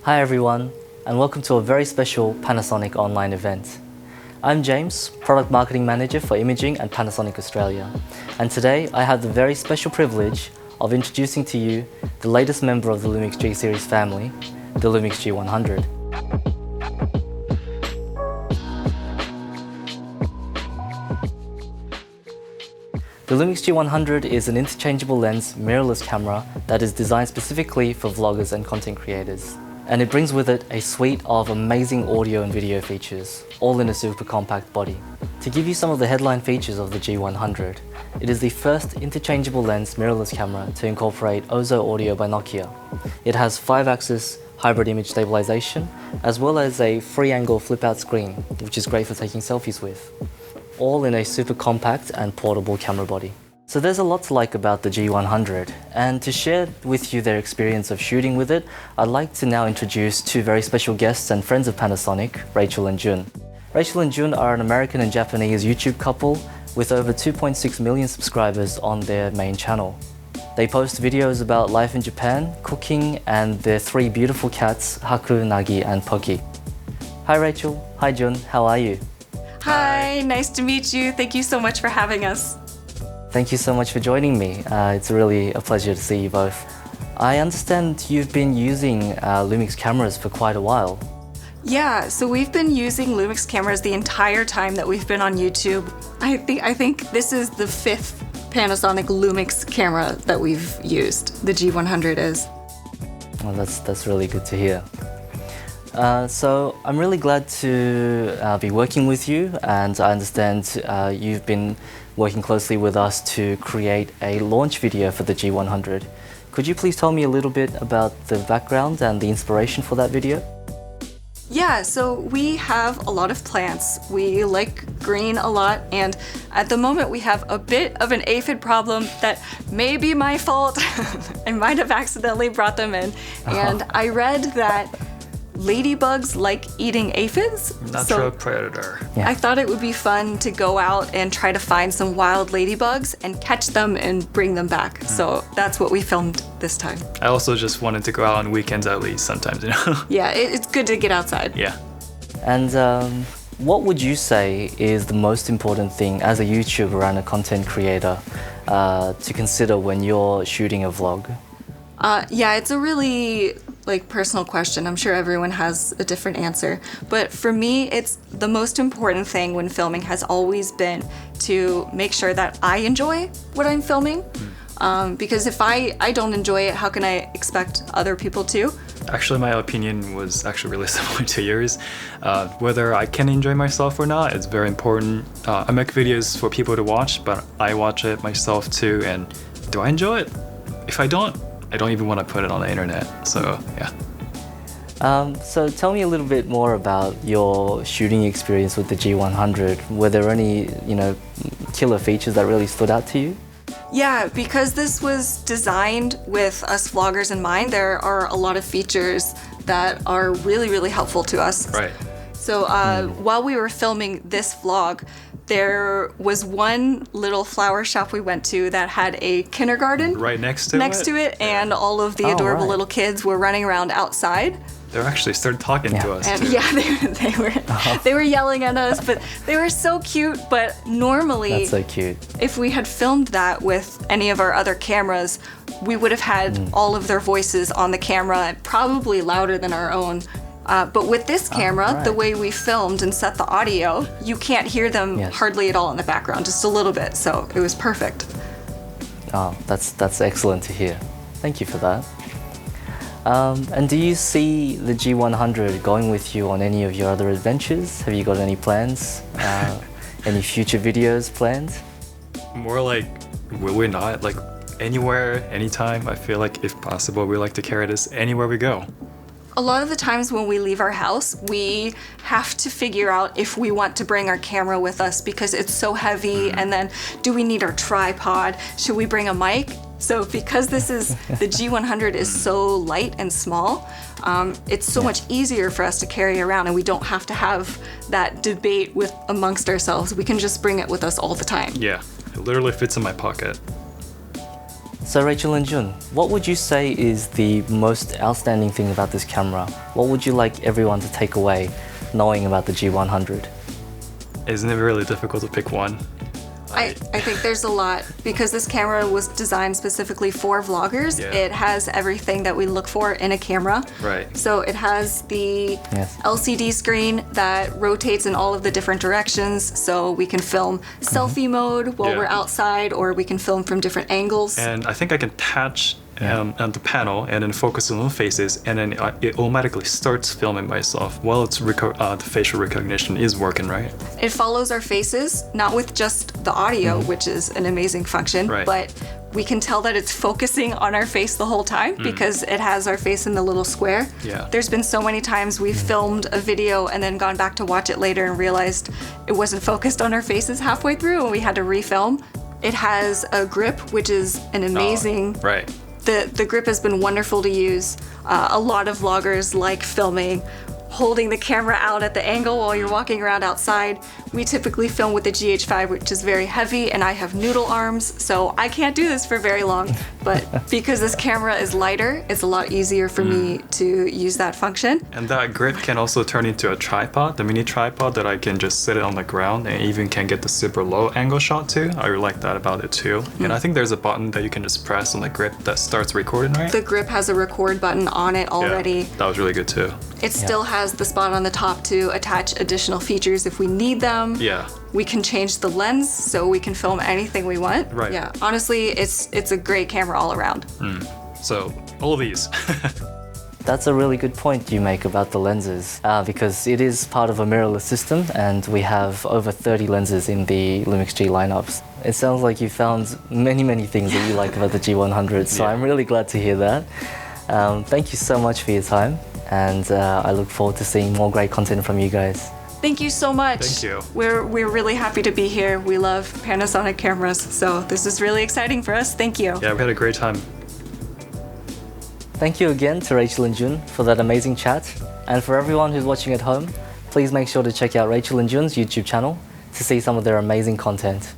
Hi everyone, and welcome to a very special Panasonic online event. I'm James, Product Marketing Manager for Imaging at Panasonic Australia, and today I have the very special privilege of introducing to you the latest member of the Lumix G series family, the Lumix G100. The Lumix G100 is an interchangeable lens mirrorless camera that is designed specifically for vloggers and content creators. And it brings with it a suite of amazing audio and video features, all in a super compact body. To give you some of the headline features of the G100, it is the first interchangeable lens mirrorless camera to incorporate Ozo audio by Nokia. It has 5-axis hybrid image stabilization, as well as a free-angle flip-out screen, which is great for taking selfies with, all in a super compact and portable camera body. So there's a lot to like about the G100, and to share with you their experience of shooting with it, I'd like to now introduce two very special guests and friends of Panasonic, Rachel and Jun. Rachel and Jun are an American and Japanese YouTube couple with over 2.6 million subscribers on their main channel. They post videos about life in Japan, cooking, and their 3 beautiful cats, Haku, Nagi, and Poki. Hi Rachel, hi Jun, how are you? Hi, nice to meet you. Thank you so much for having us. Thank you so much for joining me. It's really a pleasure to see you both. I understand you've been using Lumix cameras for quite a while. Yeah, so we've been using Lumix cameras the entire time that we've been on YouTube. I think this is the 5th Panasonic Lumix camera that we've used. The G100 is. Well, that's really good to hear. So I'm really glad to be working with you, and I understand you've been working closely with us to create a launch video for the G100. Could you please tell me a little bit about the background and the inspiration for that video? Yeah, so we have a lot of plants. We like green a lot, and at the moment we have a bit of an aphid problem that may be my fault. I might have accidentally brought them in, and I read that ladybugs like eating aphids. Natural predator. Yeah. I thought it would be fun to go out and try to find some wild ladybugs and catch them and bring them back. So that's what we filmed this time. I also just wanted to go out on weekends at least sometimes, you know? Yeah, it's good to get outside. Yeah. And what would you say is the most important thing as a YouTuber and a content creator to consider when you're shooting a vlog? Yeah, it's a really personal question. I'm sure everyone has a different answer. But for me, it's the most important thing when filming has always been to make sure that I enjoy what I'm filming. Because if I don't enjoy it, how can I expect other people to? Actually, my opinion was actually really similar to yours. Whether I can enjoy myself or not, it's very important. I make videos for people to watch, but I watch it myself too. And do I enjoy it? If I don't even want to put it on the internet. So, yeah. So tell me a little bit more about your shooting experience with the G100. Were there any, killer features that really stood out to you? Yeah, because this was designed with us vloggers in mind, there are a lot of features that are really, really helpful to us. Right. So while we were filming this vlog, there was one little flower shop we went to that had a kindergarten Right next to it, and all of the adorable right. little kids were running around outside. They actually started talking to us And too. yeah, they were yelling at us, but they were so cute. But normally, That's so cute. if we had filmed that with any of our other cameras, we would have had all of their voices on the camera, probably louder than our own. But with this camera, right. the way we filmed and set the audio, you can't hear them Yes. hardly at all in the background, just a little bit. So it was perfect. Oh, that's excellent to hear. Thank you for that. And do you see the G100 going with you on any of your other adventures? Have you got any plans? Any future videos planned? More like, will we not? Like, anywhere, anytime. I feel like, if possible, we like to carry this anywhere we go. A lot of the times when we leave our house, we have to figure out if we want to bring our camera with us because it's so heavy, and then do we need our tripod? Should we bring a mic? So because this is, the G100 is so light and small, it's so much easier for us to carry around, and we don't have to have that debate amongst ourselves. We can just bring it with us all the time. Yeah, it literally fits in my pocket. So Rachel and Jun, what would you say is the most outstanding thing about this camera? What would you like everyone to take away knowing about the G100? Isn't it really difficult to pick one? I think there's a lot because this camera was designed specifically for vloggers. Yeah. It has everything that we look for in a camera. Right. So it has the Yes. LCD screen that rotates in all of the different directions, so we can film selfie mode while Yeah. we're outside, or we can film from different angles. And I think I can touch on the panel and then focus on the faces, and then it automatically starts filming myself while it's the facial recognition is working, right? It follows our faces, not with just the audio, which is an amazing function, Right. but we can tell that it's focusing on our face the whole time because it has our face in the little square. Yeah. There's been so many times we've filmed a video and then gone back to watch it later and realized it wasn't focused on our faces halfway through and we had to refilm. It has a grip, which is an amazing... Right. The grip has been wonderful to use. A lot of vloggers like filming, holding the camera out at the angle while you're walking around outside. We typically film with the GH5, which is very heavy, and I have noodle arms, so I can't do this for very long. But because this camera is lighter, it's a lot easier for me to use that function. And that grip can also turn into a tripod, the mini tripod that I can just sit it on the ground and even can get the super low angle shot too. I really like that about it too. And I think there's a button that you can just press on the grip that starts recording, right? The grip has a record button on it already. Yeah, that was really good too. It still has the spot on the top to attach additional features if we need them. Yeah. We can change the lens so we can film anything we want. Right. Yeah. Honestly, it's a great camera all around. So all of these. That's a really good point you make about the lenses, because it is part of a mirrorless system and we have over 30 lenses in the Lumix G lineups. It sounds like you found many things that you like about the G100, so Yeah. I'm really glad to hear that. Thank you so much for your time, and I look forward to seeing more great content from you guys. Thank you so much. Thank you. We're really happy to be here. We love Panasonic cameras, so this is really exciting for us. Thank you. Yeah, we had a great time. Thank you again to Rachel and Jun for that amazing chat. And for everyone who's watching at home, please make sure to check out Rachel and Jun's YouTube channel to see some of their amazing content.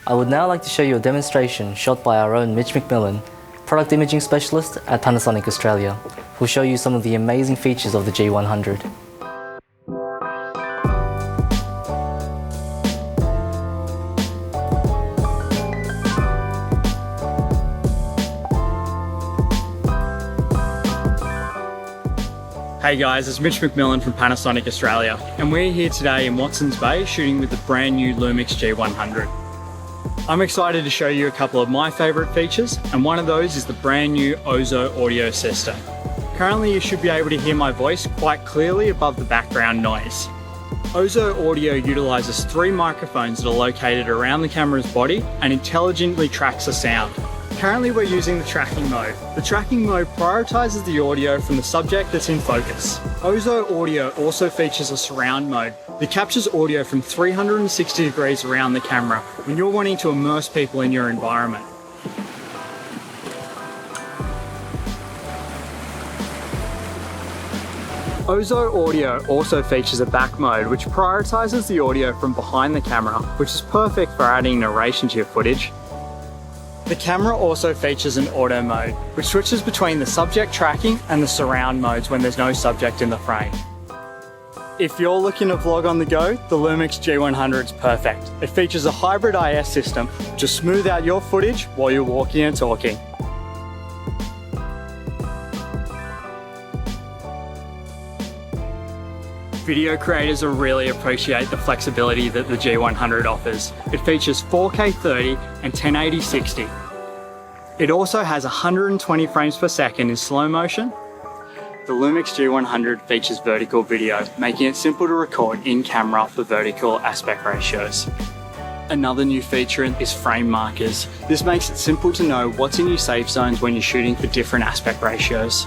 I would now like to show you a demonstration shot by our own Mitch McMillan, Product Imaging Specialist at Panasonic Australia, who'll show you some of the amazing features of the G100. Hey guys, it's Mitch McMillan from Panasonic Australia, and we're here today in Watson's Bay shooting with the brand new Lumix G100. I'm excited to show you a couple of my favourite features, and one of those is the brand new Ozo audio system. Currently you should be able to hear my voice quite clearly above the background noise. Ozo Audio utilises 3 microphones that are located around the camera's body and intelligently tracks the sound. Currently we're using the tracking mode. The tracking mode prioritises the audio from the subject that's in focus. Ozo Audio also features a surround mode that captures audio from 360 degrees around the camera when you're wanting to immerse people in your environment. Ozo Audio also features a back mode which prioritises the audio from behind the camera, which is perfect for adding narration to your footage. The camera also features an auto mode, which switches between the subject tracking and the surround modes when there's no subject in the frame. If you're looking to vlog on the go, the Lumix G100 is perfect. It features a hybrid IS system to smooth out your footage while you're walking and talking. Video creators will really appreciate the flexibility that the G100 offers. It features 4K 30 and 1080 60. It also has 120 frames per second in slow motion. The Lumix G100 features vertical video, making it simple to record in camera for vertical aspect ratios. Another new feature is frame markers. This makes it simple to know what's in your safe zones when you're shooting for different aspect ratios.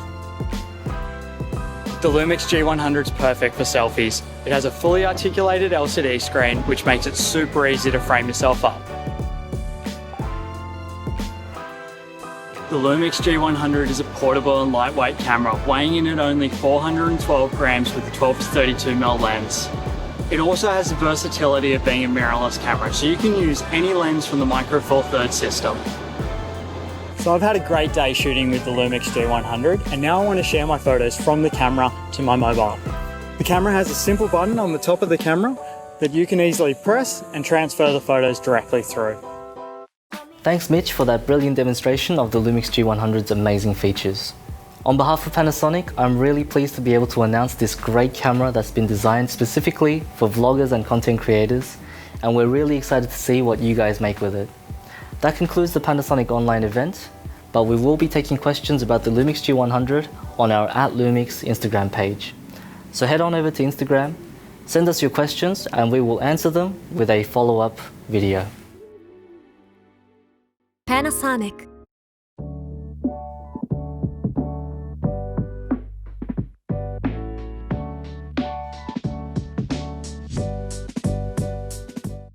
The Lumix G100 is perfect for selfies. It has a fully articulated LCD screen, which makes it super easy to frame yourself up. The Lumix G100 is a portable and lightweight camera, weighing in at only 412 grams with a 12-32mm lens. It also has the versatility of being a mirrorless camera, so you can use any lens from the Micro Four Thirds system. So I've had a great day shooting with the Lumix G100, and now I want to share my photos from the camera to my mobile. The camera has a simple button on the top of the camera that you can easily press and transfer the photos directly through. Thanks Mitch for that brilliant demonstration of the Lumix G100's amazing features. On behalf of Panasonic, I'm really pleased to be able to announce this great camera that's been designed specifically for vloggers and content creators, and we're really excited to see what you guys make with it. That concludes the Panasonic online event, but we will be taking questions about the Lumix G100 on our @Lumix Instagram page. So head on over to Instagram, send us your questions, and we will answer them with a follow-up video. Panasonic.